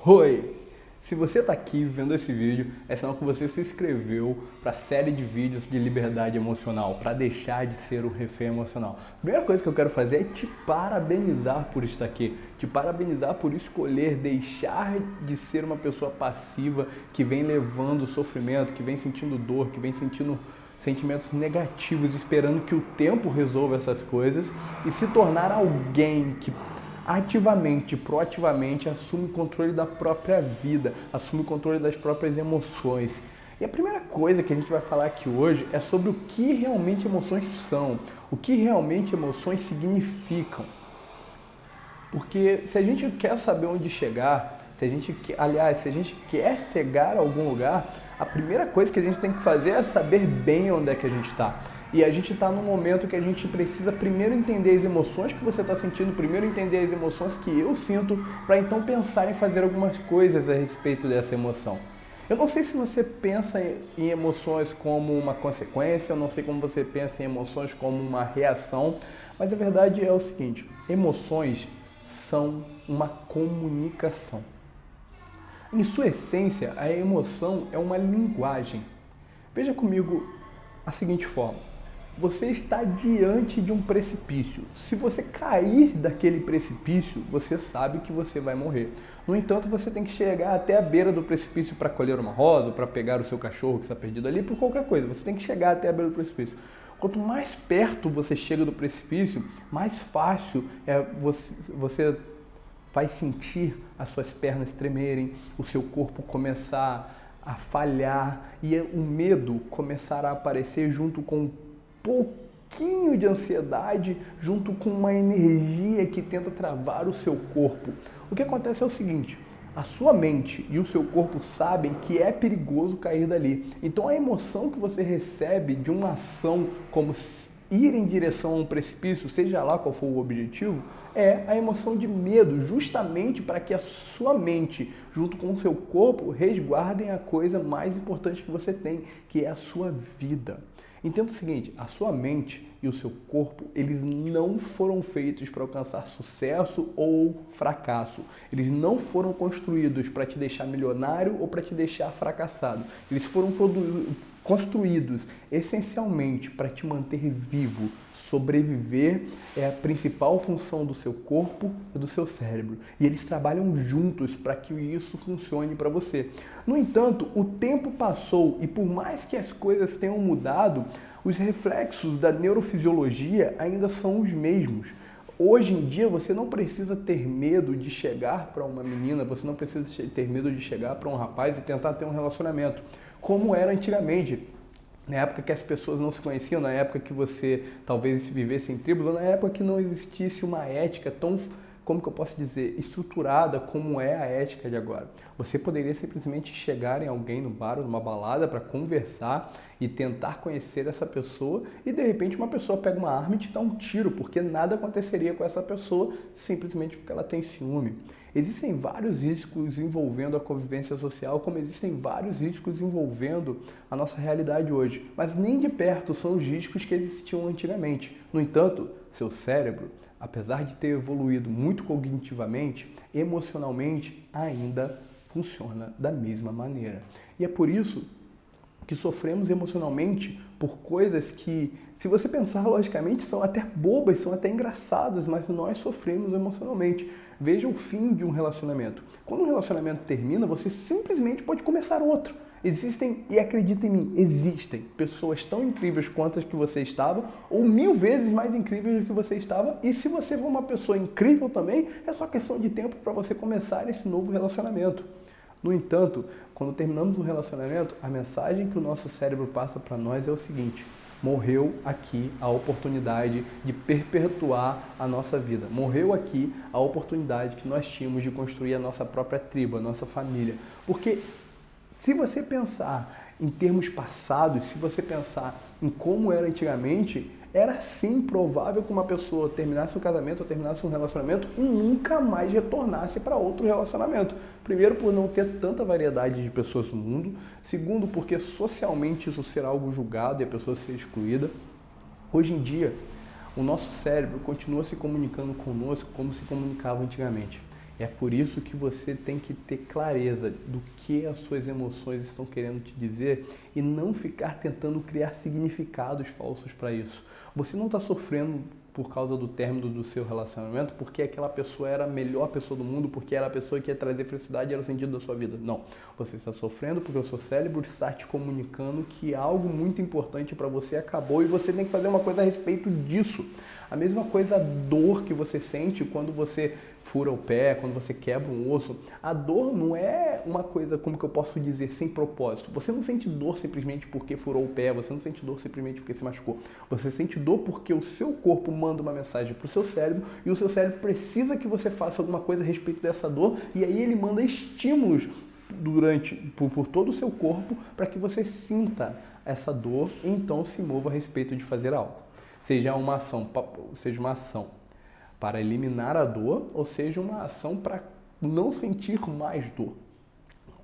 Oi! Se você está aqui vendo esse vídeo, é sinal que você se inscreveu para a série de vídeos de liberdade emocional, para deixar de ser um refém emocional. A primeira coisa que eu quero fazer é te parabenizar por estar aqui, te parabenizar por escolher deixar de ser uma pessoa passiva que vem levando sofrimento, que vem sentindo dor, que vem sentindo sentimentos negativos, esperando que o tempo resolva essas coisas e se tornar alguém que ativamente, proativamente assume o controle da própria vida, assume o controle das próprias emoções. E a primeira coisa que a gente vai falar aqui hoje é sobre o que realmente emoções são, o que realmente emoções significam. Porque se a gente quer saber onde chegar, se a gente quer chegar a algum lugar, a primeira coisa que a gente tem que fazer é saber bem onde é que a gente está. E a gente está num momento que a gente precisa primeiro entender as emoções que você está sentindo, primeiro entender as emoções que eu sinto, para então pensar em fazer algumas coisas a respeito dessa emoção. Eu não sei se você pensa em emoções como uma consequência, eu não sei como você pensa em emoções como uma reação, mas a verdade é o seguinte: emoções são uma comunicação. Em sua essência, a emoção é uma linguagem. Veja comigo a seguinte forma. Você está diante de um precipício. Se você cair daquele precipício, você sabe que você vai morrer. No entanto, você tem que chegar até a beira do precipício para colher uma rosa, para pegar o seu cachorro que está perdido ali, por qualquer coisa. Você tem que chegar até a beira do precipício. Quanto mais perto você chega do precipício, mais fácil você vai sentir as suas pernas tremerem, o seu corpo começar a falhar e o medo começar a aparecer junto com pouquinho de ansiedade, junto com uma energia que tenta travar o seu corpo. O que acontece é o seguinte: a sua mente e o seu corpo sabem que é perigoso cair dali. Então a emoção que você recebe de uma ação como ir em direção a um precipício, seja lá qual for o objetivo, é a emoção de medo, justamente para que a sua mente, junto com o seu corpo, resguardem a coisa mais importante que você tem, que é a sua vida. Entenda o seguinte: a sua mente e o seu corpo, eles não foram feitos para alcançar sucesso ou fracasso. Eles não foram construídos para te deixar milionário ou para te deixar fracassado. Eles foram construídos essencialmente para te manter vivo. Sobreviver é a principal função do seu corpo e do seu cérebro. E eles trabalham juntos para que isso funcione para você. No entanto, o tempo passou e por mais que as coisas tenham mudado, os reflexos da neurofisiologia ainda são os mesmos. Hoje em dia você não precisa ter medo de chegar para uma menina, você não precisa ter medo de chegar para um rapaz e tentar ter um relacionamento, como era antigamente. Na época que as pessoas não se conheciam, na época que você talvez vivesse em tribos, ou na época que não existisse uma ética tão, como que eu posso dizer, estruturada como é a ética de agora. Você poderia simplesmente chegar em alguém no bar ou numa balada para conversar e tentar conhecer essa pessoa e de repente uma pessoa pega uma arma e te dá um tiro, porque nada aconteceria com essa pessoa simplesmente porque ela tem ciúme. Existem vários riscos envolvendo a convivência social, como existem vários riscos envolvendo a nossa realidade hoje, mas nem de perto são os riscos que existiam antigamente. No entanto, seu cérebro, apesar de ter evoluído muito cognitivamente, emocionalmente ainda funciona da mesma maneira. E é por isso que sofremos emocionalmente por coisas que, se você pensar logicamente, são até bobas, são até engraçadas, mas nós sofremos emocionalmente. Veja o fim de um relacionamento. Quando um relacionamento termina, você simplesmente pode começar outro. Existem, e acredita em mim, existem pessoas tão incríveis quanto as que você estava, ou 1000 vezes mais incríveis do que você estava, e se você for uma pessoa incrível também, é só questão de tempo para você começar esse novo relacionamento. No entanto, quando terminamos um relacionamento, a mensagem que o nosso cérebro passa para nós é o seguinte: morreu aqui a oportunidade de perpetuar a nossa vida. Morreu aqui a oportunidade que nós tínhamos de construir a nossa própria tribo, a nossa família. Porque se você pensar em termos passados, se você pensar em como era antigamente, era sim provável que uma pessoa terminasse um casamento ou terminasse um relacionamento e nunca mais retornasse para outro relacionamento. Primeiro, por não ter tanta variedade de pessoas no mundo. Segundo, porque socialmente isso será algo julgado e a pessoa ser excluída. Hoje em dia, o nosso cérebro continua se comunicando conosco como se comunicava antigamente. É por isso que você tem que ter clareza do que as suas emoções estão querendo te dizer e não ficar tentando criar significados falsos para isso. Você não está sofrendo por causa do término do seu relacionamento porque aquela pessoa era a melhor pessoa do mundo, porque era a pessoa que ia trazer felicidade e era o sentido da sua vida. Não. Você está sofrendo porque o seu cérebro está te comunicando que algo muito importante para você acabou e você tem que fazer uma coisa a respeito disso. A mesma coisa, a dor que você sente quando você fura o pé, quando você quebra um osso. A dor não é uma coisa, como que eu posso dizer, sem propósito. Você não sente dor simplesmente porque furou o pé, você não sente dor simplesmente porque se machucou. Você sente dor porque o seu corpo manda uma mensagem para o seu cérebro e o seu cérebro precisa que você faça alguma coisa a respeito dessa dor e aí ele manda estímulos por todo o seu corpo para que você sinta essa dor e então se mova a respeito de fazer algo. Seja uma ação para eliminar a dor ou seja uma ação para não sentir mais dor.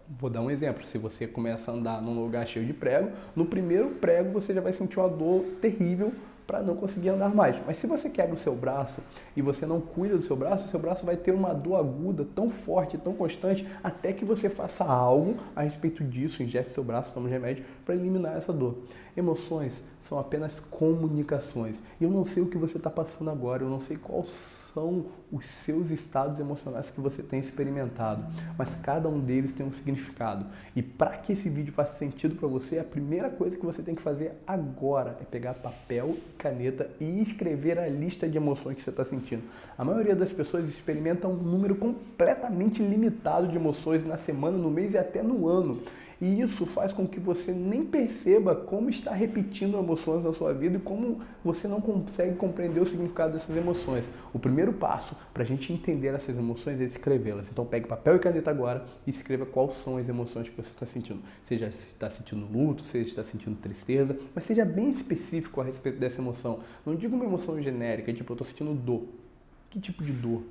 Vou dar um exemplo. Se você começa a andar num lugar cheio de prego, no primeiro prego você já vai sentir uma dor terrível para não conseguir andar mais. Mas se você quebra o seu braço e você não cuida do seu braço vai ter uma dor aguda tão forte, tão constante, até que você faça algo a respeito disso, ingeste seu braço, tome remédio para eliminar essa dor. Emoções são apenas comunicações. E eu não sei o que você está passando agora, eu não sei quais são os seus estados emocionais que você tem experimentado, mas cada um deles tem um significado. E para que esse vídeo faça sentido para você, a primeira coisa que você tem que fazer agora é pegar papel e caneta e escrever a lista de emoções que você está sentindo. A maioria das pessoas experimenta um número completamente limitado de emoções na semana, no mês e até no ano. E isso faz com que você nem perceba como está repetindo emoções na sua vida e como você não consegue compreender o significado dessas emoções. O primeiro passo para a gente entender essas emoções é escrevê-las. Então pegue papel e caneta agora e escreva quais são as emoções que você está sentindo. Seja se está sentindo luto, seja está sentindo tristeza, mas seja bem específico a respeito dessa emoção. Não diga uma emoção genérica, tipo eu estou sentindo dor. Que tipo de dor?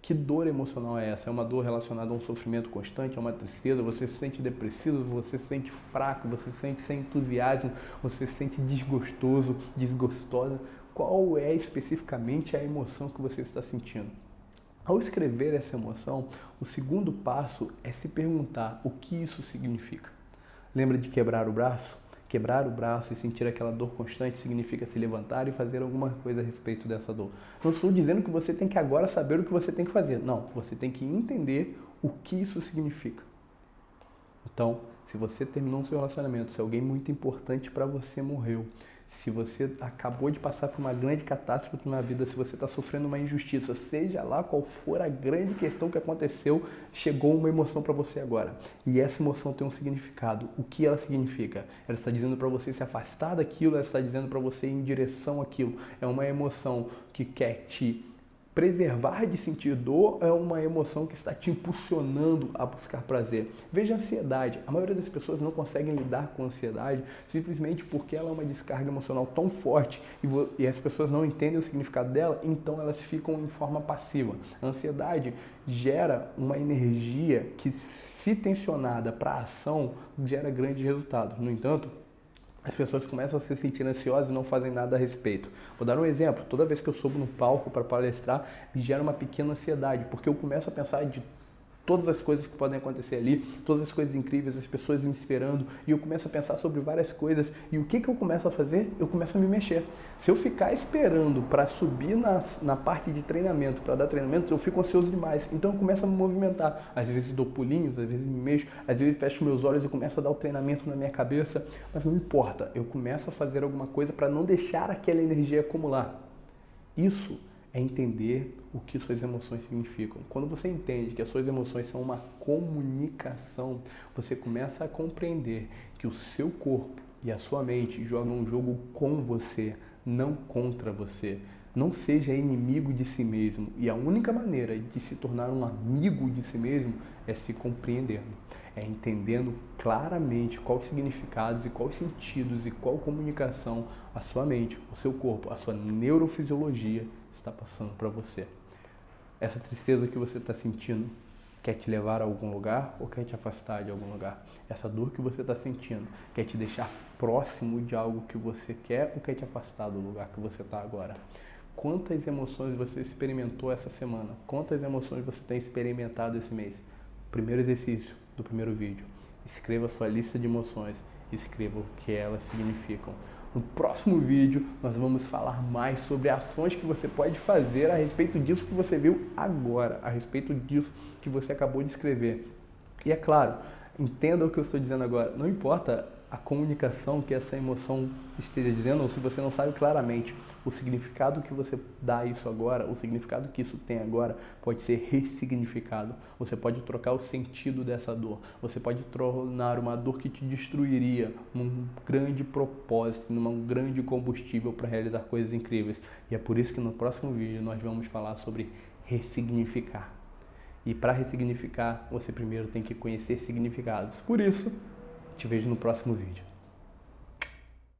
Que dor emocional é essa? É uma dor relacionada a um sofrimento constante, a uma tristeza? Você se sente depressivo, você se sente fraco, você se sente sem entusiasmo, você se sente desgostoso, desgostosa? Qual é especificamente a emoção que você está sentindo? Ao escrever essa emoção, o segundo passo é se perguntar o que isso significa. Lembra de quebrar o braço? Quebrar o braço e sentir aquela dor constante significa se levantar e fazer alguma coisa a respeito dessa dor. Não estou dizendo que você tem que agora saber o que você tem que fazer. Não, você tem que entender o que isso significa. Então, se você terminou o seu relacionamento, se alguém muito importante para você morreu, se você acabou de passar por uma grande catástrofe na vida, se você está sofrendo uma injustiça, seja lá qual for a grande questão que aconteceu, chegou uma emoção para você agora. E essa emoção tem um significado. O que ela significa? Ela está dizendo para você se afastar daquilo, ela está dizendo para você ir em direção àquilo. É uma emoção que quer te preservar de sentir dor, é uma emoção que está te impulsionando a buscar prazer. Veja a ansiedade. A maioria das pessoas não conseguem lidar com a ansiedade simplesmente porque ela é uma descarga emocional tão forte e as pessoas não entendem o significado dela, então elas ficam em forma passiva. A ansiedade gera uma energia que, se tensionada para a ação, gera grandes resultados. No entanto, as pessoas começam a se sentir ansiosas e não fazem nada a respeito. Vou dar um exemplo. Toda vez que eu subo no palco para palestrar, me gera uma pequena ansiedade, porque eu começo a pensar de todas as coisas que podem acontecer ali, todas as coisas incríveis, as pessoas me esperando, e eu começo a pensar sobre várias coisas. E o que eu começo a fazer? Eu começo a me mexer. Se eu ficar esperando para subir na parte de treinamento, para dar treinamento, eu fico ansioso demais. Então eu começo a me movimentar. Às vezes dou pulinhos, às vezes me mexo, às vezes fecho meus olhos e começo a dar o treinamento na minha cabeça. Mas não importa, eu começo a fazer alguma coisa para não deixar aquela energia acumular. Isso é entender o que suas emoções significam. Quando você entende que as suas emoções são uma comunicação, você começa a compreender que o seu corpo e a sua mente jogam um jogo com você, não contra você. Não seja inimigo de si mesmo. E a única maneira de se tornar um amigo de si mesmo é se compreendendo. É entendendo claramente quais significados e quais sentidos e qual comunicação a sua mente, o seu corpo, a sua neurofisiologia está passando para você. Essa tristeza que você está sentindo quer te levar a algum lugar ou quer te afastar de algum lugar? Essa dor que você está sentindo quer te deixar próximo de algo que você quer ou quer te afastar do lugar que você está agora? quantas emoções você experimentou essa semana, quantas emoções você tem experimentado esse mês. Primeiro exercício do primeiro vídeo, escreva sua lista de emoções, escreva o que elas significam. No próximo vídeo, nós vamos falar mais sobre ações que você pode fazer a respeito disso que você viu agora, a respeito disso que você acabou de escrever. E é claro, entenda o que eu estou dizendo agora, não importa a comunicação que essa emoção esteja dizendo, ou se você não sabe claramente o significado que você dá a isso agora, o significado que isso tem agora, pode ser ressignificado. Você pode trocar o sentido dessa dor. Você pode tornar uma dor que te destruiria num grande propósito, num grande combustível para realizar coisas incríveis. E é por isso que no próximo vídeo nós vamos falar sobre ressignificar. E para ressignificar, você primeiro tem que conhecer significados. Por isso, te vejo no próximo vídeo.